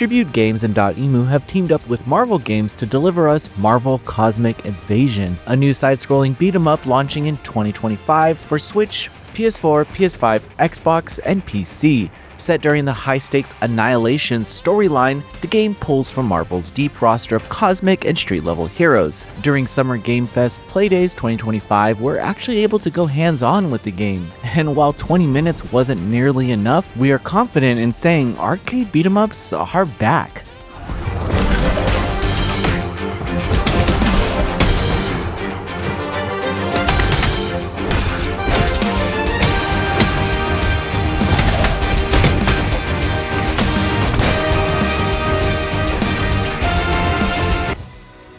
Tribute Games and .emu have teamed up with Marvel Games to deliver us Marvel Cosmic Invasion, a new side-scrolling beat-em-up launching in 2025 for Switch, PS4, PS5, Xbox, and PC. Set during the high-stakes Annihilation storyline, the game pulls from Marvel's deep roster of cosmic and street-level heroes. During Summer Game Fest Playdays 2025, we're actually able to go hands-on with the game. And while 20 minutes wasn't nearly enough, we are confident in saying arcade beat-em-ups are back.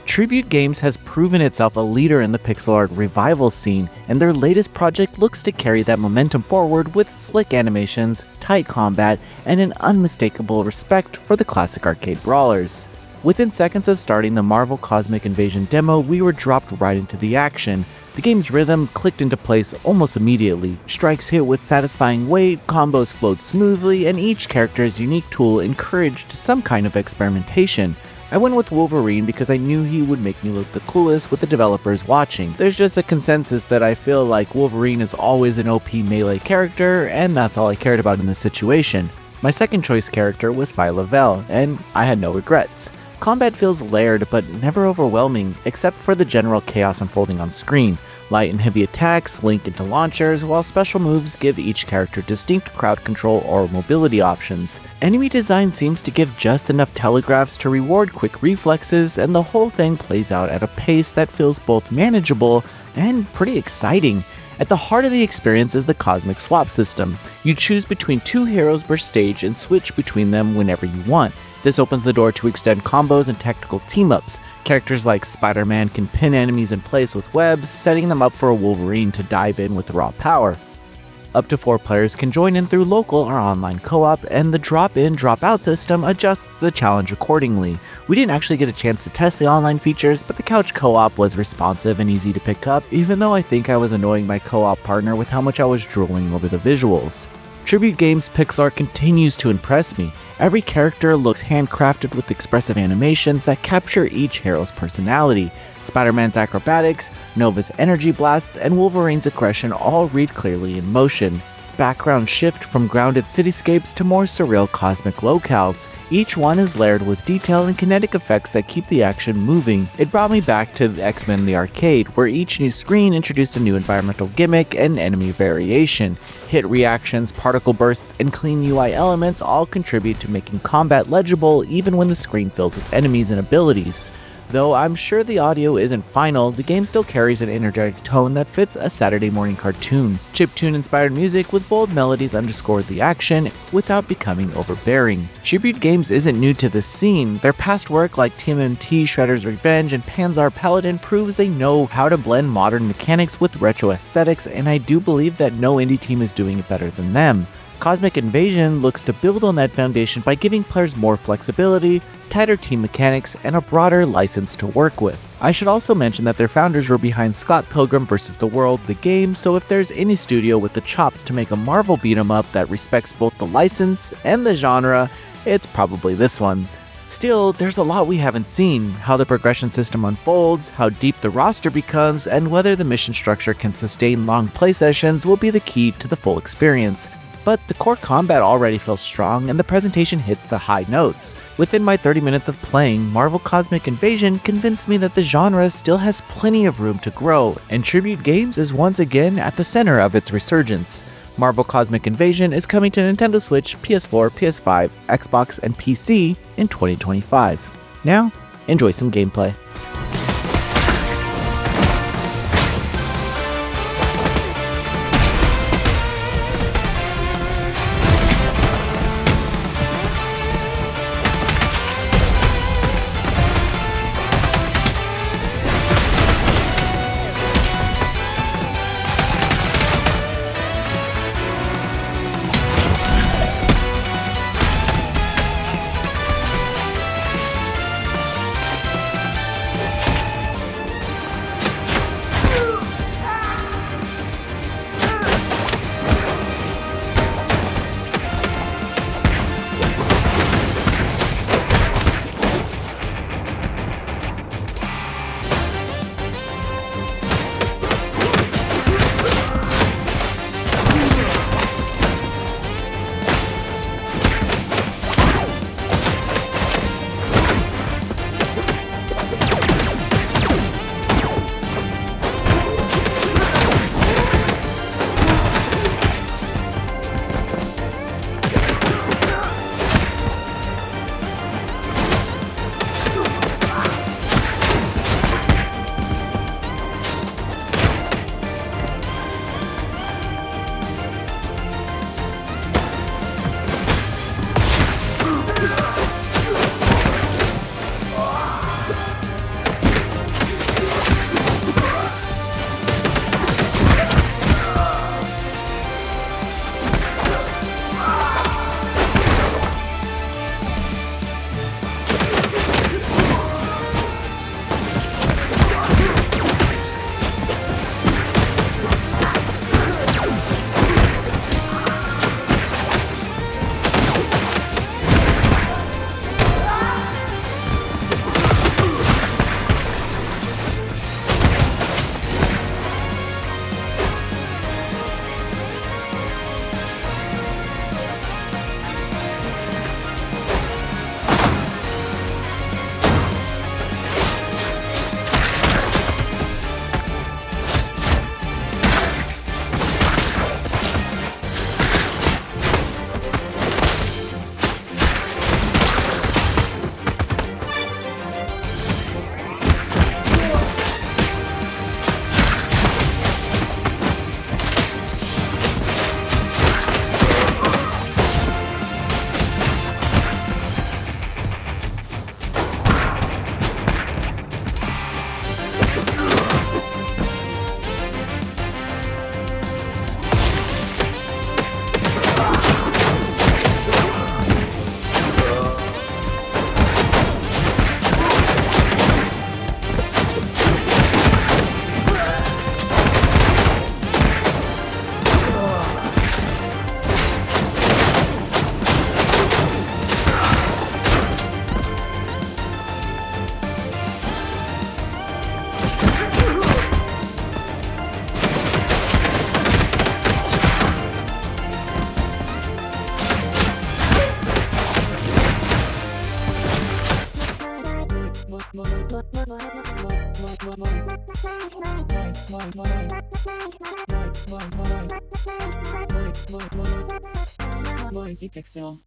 Tribute Games has proven itself a leader in the pixel art revival scene, and their latest project looks to carry that momentum forward with slick animations, tight combat, and an unmistakable respect for the classic arcade brawlers. Within seconds of starting the Marvel Cosmic Invasion demo, we were dropped right into the action. The game's rhythm clicked into place almost immediately. Strikes hit with satisfying weight, combos flowed smoothly, and each character's unique tool encouraged some kind of experimentation. I went with Wolverine because I knew he would make me look the coolest with the developers watching. There's just a consensus that I feel like Wolverine is always an OP melee character, and that's all I cared about in this situation. My second choice character was Valles, and I had no regrets. Combat feels layered but never overwhelming, except for the general chaos unfolding on screen. Light and heavy attacks link into launchers, while special moves give each character distinct crowd control or mobility options. Enemy design seems to give just enough telegraphs to reward quick reflexes, and the whole thing plays out at a pace that feels both manageable and pretty exciting. At the heart of the experience is the Cosmic Swap system. You choose between two heroes per stage and switch between them whenever you want. This opens the door to extend combos and tactical team-ups. Characters like Spider-Man can pin enemies in place with webs, setting them up for a Wolverine to dive in with raw power. Up to 4 players can join in through local or online co-op, and the drop-in, drop-out system adjusts the challenge accordingly. We didn't actually get a chance to test the online features, but the couch co-op was responsive and easy to pick up, even though I think I was annoying my co-op partner with how much I was drooling over the visuals. Tribute Games' pixel art continues to impress me. Every character looks handcrafted with expressive animations that capture each hero's personality. Spider-Man's acrobatics, Nova's energy blasts, and Wolverine's aggression all read clearly in motion. Backgrounds shift from grounded cityscapes to more surreal cosmic locales. Each one is layered with detail and kinetic effects that keep the action moving. It brought me back to the X-Men in the arcade, where each new screen introduced a new environmental gimmick and enemy variation. Hit reactions, particle bursts, and clean UI elements all contribute to making combat legible even when the screen fills with enemies and abilities. Though I'm sure the audio isn't final, the game still carries an energetic tone that fits a Saturday morning cartoon. Chiptune-inspired music with bold melodies underscore the action without becoming overbearing. Tribute Games isn't new to this scene. Their past work like TMNT, Shredder's Revenge, and Panzer Paladin proves they know how to blend modern mechanics with retro aesthetics, and I do believe that no indie team is doing it better than them. Cosmic Invasion looks to build on that foundation by giving players more flexibility, tighter team mechanics, and a broader license to work with. I should also mention that their founders were behind Scott Pilgrim vs. the World, the game, so if there's any studio with the chops to make a Marvel beat-em-up that respects both the license and the genre, it's probably this one. Still, there's a lot we haven't seen. How the progression system unfolds, how deep the roster becomes, and whether the mission structure can sustain long play sessions will be the key to the full experience. But the core combat already feels strong, and the presentation hits the high notes. Within my 30 minutes of playing, Marvel Cosmic Invasion convinced me that the genre still has plenty of room to grow, and Tribute Games is once again at the center of its resurgence. Marvel Cosmic Invasion is coming to Nintendo Switch, PS4, PS5, Xbox, and PC in 2025. Now, enjoy some gameplay. Noisy Pixel.